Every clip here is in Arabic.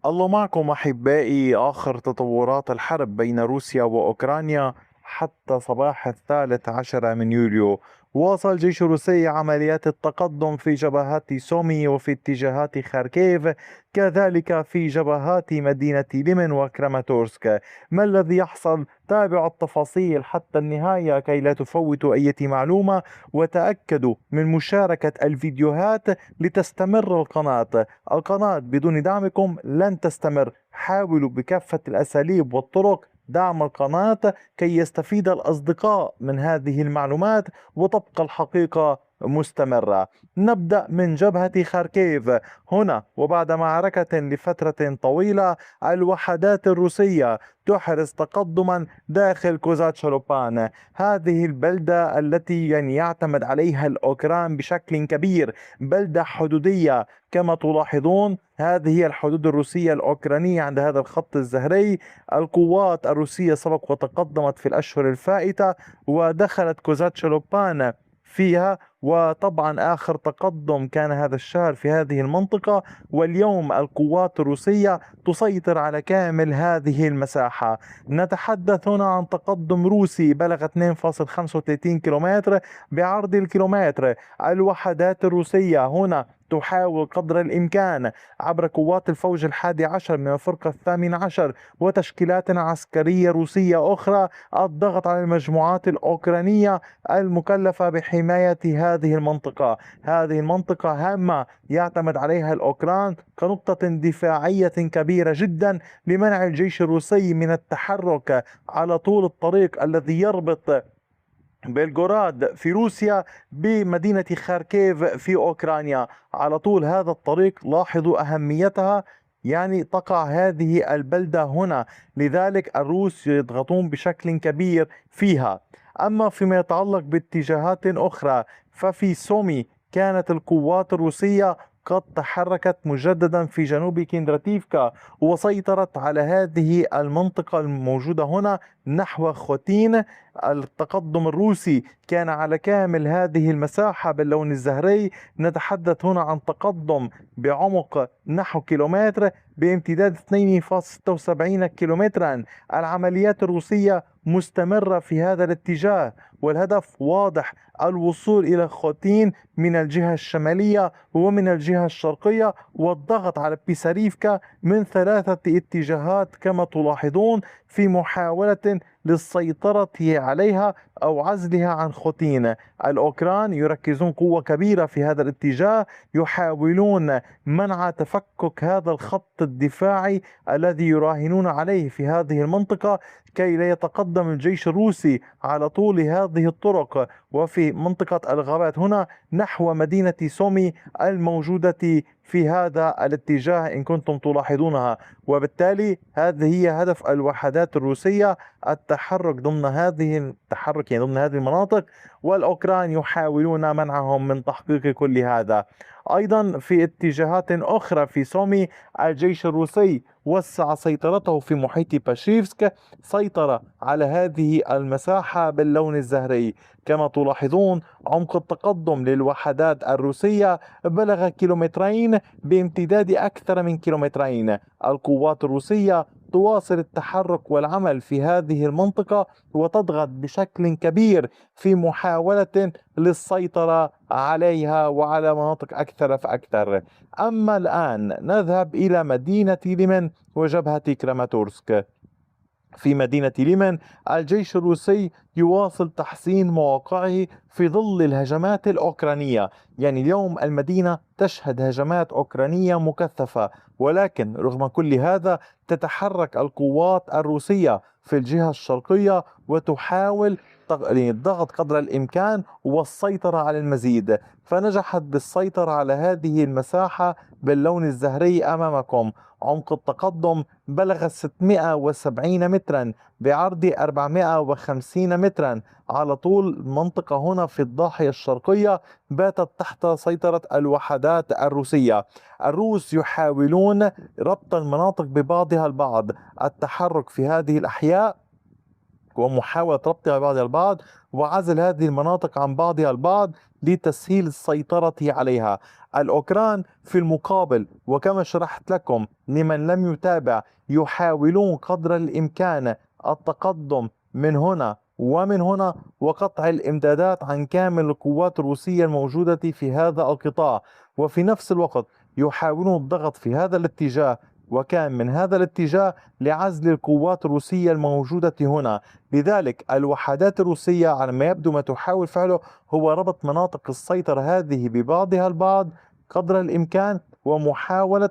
الله معكم أحبائي. آخر تطورات الحرب بين روسيا وأوكرانيا حتى صباح 13 من يوليو. واصل الجيش الروسي عمليات التقدم في جبهات سومي وفي اتجاهات خاركيف، كذلك في جبهات مدينة ليمن وكراماتورسك. ما الذي يحصل؟ تابعوا التفاصيل حتى النهاية كي لا تفوتوا أي معلومة، وتأكدوا من مشاركة الفيديوهات لتستمر القناة بدون دعمكم لن تستمر. حاولوا بكافة الأساليب والطرق دعم القناة كي يستفيد الأصدقاء من هذه المعلومات وتبقى الحقيقة مستمرة. نبدأ من جبهة خاركيف. هنا وبعد معركة لفترة طويلة، الوحدات الروسية تحرز تقدما داخل كوزاتشلوبان، هذه البلدة التي يعتمد عليها الأوكران بشكل كبير، بلدة حدودية. كما تلاحظون هذه هي الحدود الروسية الأوكرانية عند هذا الخط الزهري. القوات الروسية سبق وتقدمت في الأشهر الفائتة ودخلت كوزاتشلوبان فيها، وطبعا آخر تقدم كان هذا الشهر في هذه المنطقة، واليوم القوات الروسية تسيطر على كامل هذه المساحة. نتحدث هنا عن تقدم روسي بلغ 2.35 كيلومتر بعرض الكيلومتر. الوحدات الروسية هنا تحاول قدر الإمكان عبر قوات الفوج 11 من الفرقة 18 وتشكيلات عسكرية روسية أخرى الضغط على المجموعات الأوكرانية المكلفة بحماية هذه المنطقة. هذه المنطقة هامة يعتمد عليها الأوكران كنقطة دفاعية كبيرة جدا لمنع الجيش الروسي من التحرك على طول الطريق الذي يربط بلغوراد في روسيا بمدينة خاركيف في أوكرانيا. على طول هذا الطريق لاحظوا أهميتها، تقع هذه البلدة هنا، لذلك الروس يضغطون بشكل كبير فيها. أما فيما يتعلق باتجاهات أخرى، ففي سومي كانت القوات الروسية قد تحركت مجددا في جنوب كيندراتيفكا وسيطرت على هذه المنطقة الموجودة هنا نحو خوتين. التقدم الروسي كان على كامل هذه المساحة باللون الزهري. نتحدث هنا عن تقدم بعمق نحو كيلومتر بامتداد 2.76 كيلومترا. العمليات الروسية مستمرة في هذا الاتجاه، والهدف واضح: الوصول إلى خوتين من الجهة الشمالية ومن الجهة الشرقية، والضغط على بيساريفكا من ثلاثة اتجاهات كما تلاحظون، في محاولة للسيطرة عليها أو عزلها عن خوتين. الأوكران يركزون قوة كبيرة في هذا الاتجاه، يحاولون منع تفكك هذا الخط الدفاعي الذي يراهنون عليه في هذه المنطقة كي لا يتقدم الجيش الروسي على طول هذه الطرق وفي منطقة الغابات هنا نحو مدينة سومي الموجودة في هذا الاتجاه إن كنتم تلاحظونها. وبالتالي هذه هي هدف الوحدات الروسية: التحرك ضمن ضمن هذه المناطق، والأوكران يحاولون منعهم من تحقيق كل هذا. أيضا في اتجاهات أخرى في سومي، الجيش الروسي وسع سيطرته في محيط باشيفسك، سيطر على هذه المساحة باللون الزهري. كما تلاحظون عمق التقدم للوحدات الروسية بلغ كيلومترين بامتداد أكثر من كيلومترين. القوات الروسية تواصل التحرك والعمل في هذه المنطقة وتضغط بشكل كبير في محاولة للسيطرة عليها وعلى مناطق أكثر فأكثر. أما الآن نذهب إلى مدينة ليمن وجبهة كراماتورسك. في مدينة ليمن الجيش الروسي يواصل تحسين مواقعه في ظل الهجمات الأوكرانية. اليوم المدينة تشهد هجمات أوكرانية مكثفة، ولكن رغم كل هذا تتحرك القوات الروسية في الجهة الشرقية وتحاول الضغط قدر الإمكان والسيطرة على المزيد، فنجحت بالسيطرة على هذه المساحة باللون الزهري أمامكم. عمق التقدم بلغ 670 مترا بعرض 450 مترا. على طول المنطقة هنا في الضاحية الشرقية باتت تحت سيطرة الوحدات الروسية. الروس يحاولون ربط المناطق ببعضها البعض، التحرك في هذه الأحياء ومحاولة ربطها ببعضها البعض وعزل هذه المناطق عن بعضها البعض لتسهيل السيطرة عليها. الأوكران في المقابل وكما شرحت لكم لمن لم يتابع يحاولون قدر الإمكان التقدم من هنا ومن هنا وقطع الإمدادات عن كامل القوات الروسية الموجودة في هذا القطاع، وفي نفس الوقت يحاولون الضغط في هذا الاتجاه وكان من هذا الاتجاه لعزل القوات الروسية الموجودة هنا. لذلك الوحدات الروسية على ما يبدو ما تحاول فعله هو ربط مناطق السيطرة هذه ببعضها البعض قدر الإمكان، ومحاولة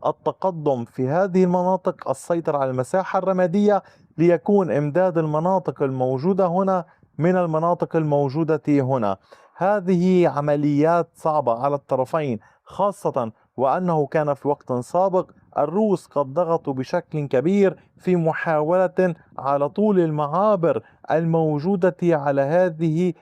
التقدم في هذه المناطق، السيطرة على المساحة الرمادية ليكون إمداد المناطق الموجودة هنا من المناطق الموجودة هنا. هذه عمليات صعبة على الطرفين، خاصة وأنه كان في وقت سابق الروس قد ضغطوا بشكل كبير في محاولة على طول المعابر الموجودة على هذه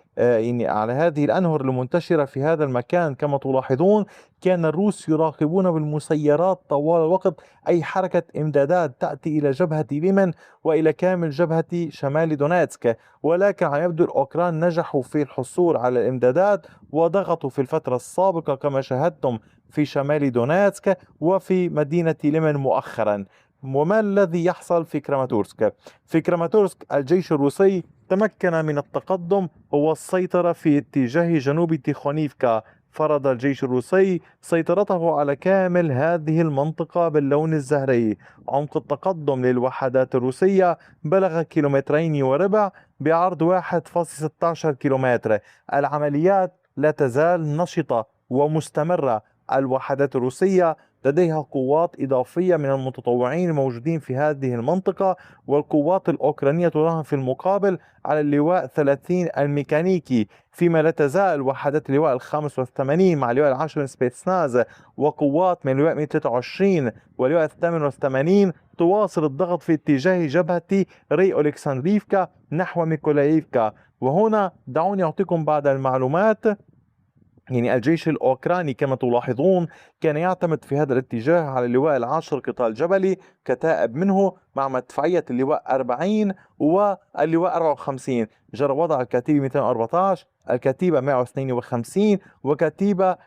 على هذه الأنهر المنتشرة في هذا المكان. كما تلاحظون كان الروس يراقبون بالمسيرات طوال الوقت أي حركة إمدادات تأتي إلى جبهة ليمن وإلى كامل جبهة شمال دونيتسك، ولكن على يبدو الأوكران نجحوا في الحصول على الإمدادات وضغطوا في الفترة السابقة كما شاهدتم في شمال دونيتسك وفي مدينة ليمن مؤخرا. وما الذي يحصل في كراماتورسك؟ في كراماتورسك الجيش الروسي تمكن من التقدم والسيطرة في اتجاه جنوب تيخونيفكا. فرض الجيش الروسي سيطرته على كامل هذه المنطقة باللون الزهري. عمق التقدم للوحدات الروسية بلغ 2.25 كيلومتر بعرض 1.16 كيلومتر. العمليات لا تزال نشطة ومستمرة. الوحدات الروسية لديها قوات إضافية من المتطوعين الموجودين في هذه المنطقة، والقوات الأوكرانية تراهن في المقابل على اللواء 30 الميكانيكي، فيما لا تزال وحدات اللواء 85 مع اللواء 10 سبيتسناز وقوات من اللواء 123 واللواء 88 تواصل الضغط في اتجاه جبهة ري أولكسندريفكا نحو ميكولايفكا. وهنا دعوني أعطيكم بعض المعلومات. الجيش الأوكراني كما تلاحظون كان يعتمد في هذا الاتجاه على اللواء 10 قتال جبلي كتائب منه مع مدفعية اللواء 40 واللواء 54. جرى وضع الكتيبة 214 الكتيبة 152 وكتيبة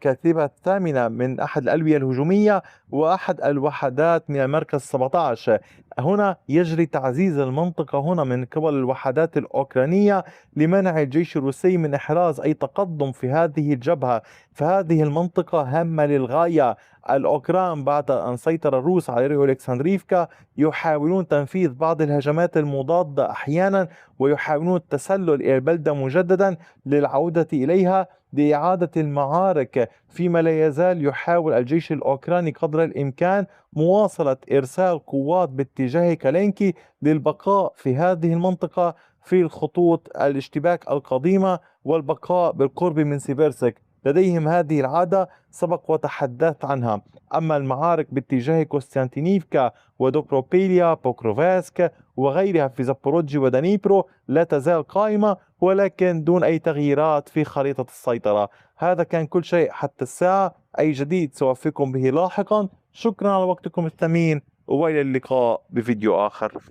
كتيبة الثامنة من أحد الألوية الهجومية وأحد الوحدات من المركز 17. هنا يجري تعزيز المنطقة هنا من قبل الوحدات الأوكرانية لمنع الجيش الروسي من إحراز أي تقدم في هذه الجبهة. فهذه المنطقة هامة للغاية. الأوكران بعد أن سيطر الروس على ريو ألكسندريفكا يحاولون تنفيذ بعض الهجمات المضادة أحيانا ويحاولون التسلل إلى البلدة مجددا للعودة إليها لإعادة المعارك، فيما لا يزال يحاول الجيش الأوكراني قدر الإمكان مواصلة إرسال قوات باتجاه كالينكي للبقاء في هذه المنطقة في الخطوط الاشتباك القديمة والبقاء بالقرب من سيبيرسك. لديهم هذه العادة سبق وتحدثت عنها. أما المعارك باتجاه كوستانتينيفكا ودوبروبيليا بوكروفاسك وغيرها في زابوروجي ودانيبرو لا تزال قائمة ولكن دون أي تغييرات في خريطة السيطرة. هذا كان كل شيء حتى الساعة. أي جديد سأوفيكم به لاحقا. شكرا على وقتكم الثمين وإلى اللقاء بفيديو آخر.